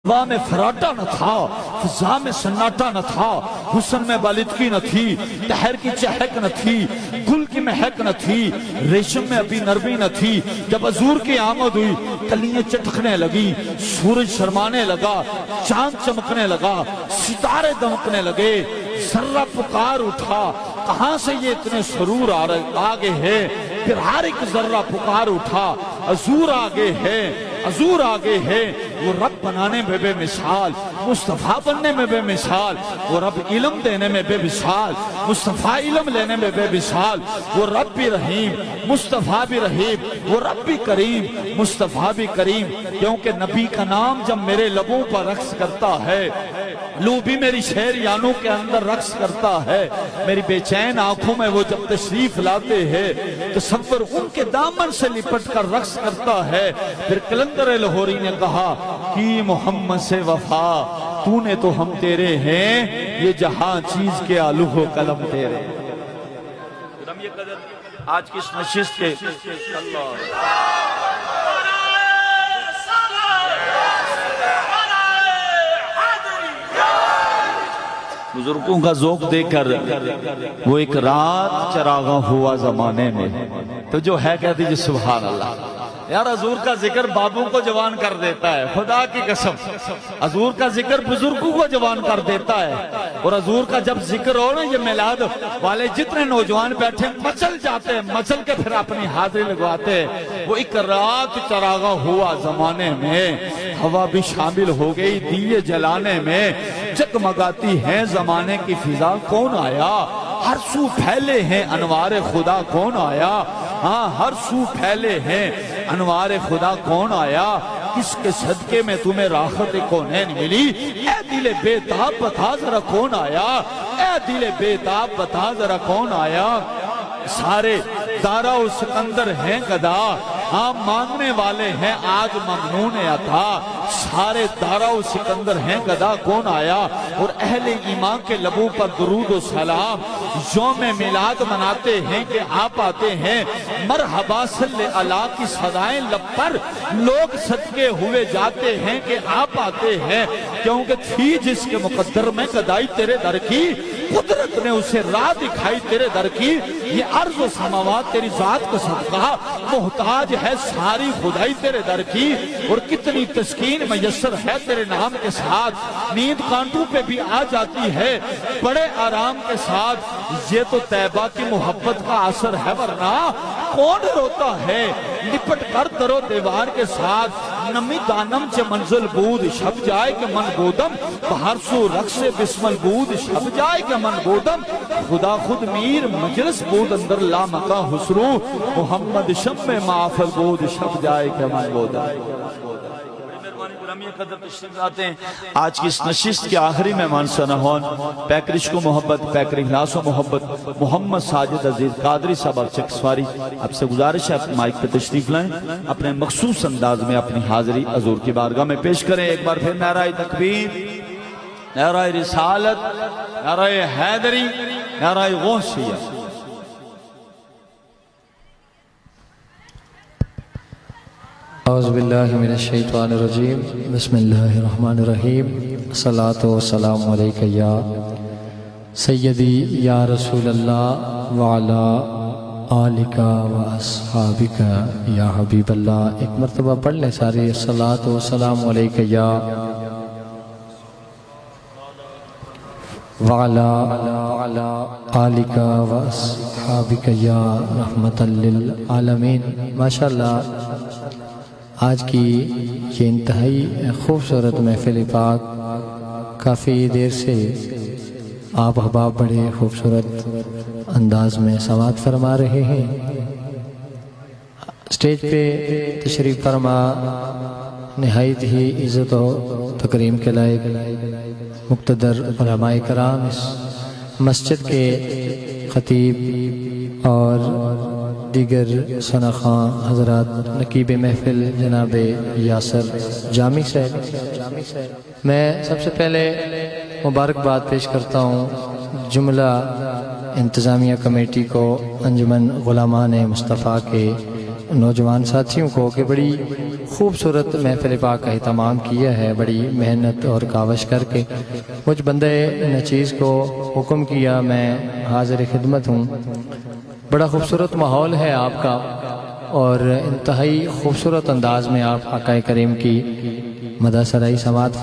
ہوا میں فراٹا نہ تھا، فضا میں سناٹا نہ تھا، حسن میں بالدگی نہ تھی، تہر کی چہک نہ تھی، گل کی مہک نہ تھی، ریشم میں ابھی نرمی نہ تھی۔ جب حضور کی آمد ہوئی کلیاں چٹکنے لگی، سورج شرمانے لگا، چاند چمکنے لگا، ستارے دمکنے لگے، ذرہ پکار اٹھا کہاں سے یہ اتنے سرور آگے ہے؟ پھر ہر ایک ذرہ پکار اٹھا حضور آگے ہے، حضور آگے ہے۔ وہ رب بنانے میں بے مثال، مصطفیٰ بننے میں بے مثال، وہ رب علم دینے میں بے مثال، مصطفیٰ علم لینے میں بے مثال۔ وہ رب بھی رحیم، مصطفیٰ بھی رحیم، وہ رب بھی کریم، مصطفیٰ بھی کریم۔ کیونکہ نبی کا نام جب میرے لبوں پر رقص کرتا ہے، لو بھی میری شہریانوں کے اندر رقص کرتا ہے، میری بے چین آنکھوں میں وہ جب تشریف لاتے ہیں، تصور ان کے دامن سے لپٹ کر رقص کرتا ہے۔ پھر کلندر لاہوری نے کہا کی محمد سے وفا، تو نے تو ہم تیرے ہیں، یہ جہاں چیز کے لوح و قلم تیرے۔ آج کی اس نشست کے بزرگوں کا ذوق دے کر وہ ایک رات چراغاں ہوا زمانے میں، تو جو ہے کہتی جی سبحان اللہ۔ یار حضور کا ذکر بابوں کو جوان کر دیتا ہے، خدا کی قسم، حضور کا ذکر بزرگوں کو جوان کر دیتا ہے۔ اور حضور کا جب ذکر ہو نا، یہ میلاد والے جتنے نوجوان بیٹھے مچل جاتے ہیں، مچل کے پھر اپنی حاضری لگواتے ہیں۔ وہ ایک رات چراغاں ہوا زمانے میں، ہوا بھی شامل ہو گئی دیے جلانے میں، جگمگاتی ہے زمانے کی فضا، کون آیا؟ ہر سو پھیلے ہیں انوار خدا، کون آیا؟ ہاں ہر سو پھیلے ہیں انوار خدا، کون آیا؟ کس کے صدقے میں تمہیں راحت کونین ملی؟ اے دل بے تاب بتا ذرا کون آیا؟ اے دل بے تاب بتا ذرا کون آیا؟ سارے دارا و سکندر ہیں گدا، ہاں مانگنے والے ہیں آج ممنون عطا۔ سارے دارا و سکندر ہیں گدا، کون آیا؟ اور اہل ایمان کے لبوں پر درود و سلام، یوم میلاد مناتے ہیں کہ آپ آتے ہیں، مرحبا صلی اللہ کی صدائیں لب پر لوگ صدقے ہوئے جاتے ہیں کہ آپ آتے ہیں۔ کیونکہ تھی جس کے مقدر میں گدائی تیرے در کی، قدرت نے اسے راہ دکھائی تیرے در کی۔ یہ عرض و سماوات تیری ذات کا صدقہ، محتاج ہے ساری خدائی تیرے در کی۔ اور کتنی تسکین میسر ہے تیرے نام کے ساتھ، نیند کانٹوں پہ بھی آ جاتی ہے بڑے آرام کے ساتھ۔ یہ تو طیبہ کی محبت کا اثر ہے، ورنہ کون روتا ہے لپٹ کر در و دیوار کے ساتھ؟ نمی دانم چے منزل بود شب جائے کہ من بودم، بہر سو رقص بسمل بود شب جائے کہ من بودم۔ خدا خود میر مجلس بود اندر لامکا حسرو، محمد شم معافل بود شب جائے کہ من بودم۔ آج کی اس نشست کے آخری مہمان سنہون پیکرش کو محبت، پیکر اخلاص و محبت، محمد ساجد عزیز قادری صاحب چکسواری، آپ سے گزارش ہے اپنے مائک پہ تشریف لائیں، اپنے مخصوص انداز میں اپنی حاضری حضور کی بارگاہ میں پیش کریں۔ ایک بار پھر نعرہ تکبیر، نعرہ رسالت، نعرہ حیدری، نعرہ غوثیہ۔ اعوذ باللہ من الشیطان الرجیم، بسم اللہ الرحمن الرحیم۔ الصلاۃ والسلام علیک یا سیدی یا رسول اللہ وعلا آلک و اصحابک یا حبیب اللہ۔ ایک مرتبہ پڑھ لیں سارے، الصلاۃ والسلام علیک یا وعلا آلک و اصحابک یا رحمت للعالمین۔ ماشاءاللہ آج کی یہ انتہائی خوبصورت محفل پاک، کافی دیر سے آپ احباب بڑے خوبصورت انداز میں سماعت فرما رہے ہیں۔ اسٹیج پہ تشریف فرما نہایت ہی عزت و تکریم کے لائق مقتدر علماء کرام، اس مسجد کے خطیب اور دیگر ثناخواں حضرات، نقیب محفل جناب یاسر جامی صاحب، میں سب سے پہلے مبارکباد پیش کرتا ہوں جملہ انتظامیہ کمیٹی کو، انجمن غلامان مصطفیٰ کے نوجوان ساتھیوں کو کہ بڑی خوبصورت محفل پاک کا اہتمام کیا ہے، بڑی محنت اور کاوش کر کے مجھ بندے نچیز کو حکم کیا، میں حاضر خدمت ہوں۔ بڑا خوبصورت ماحول ہے آپ کا، اور انتہائی خوبصورت انداز میں آپ آقا کریم کی مدح سرائی سماعت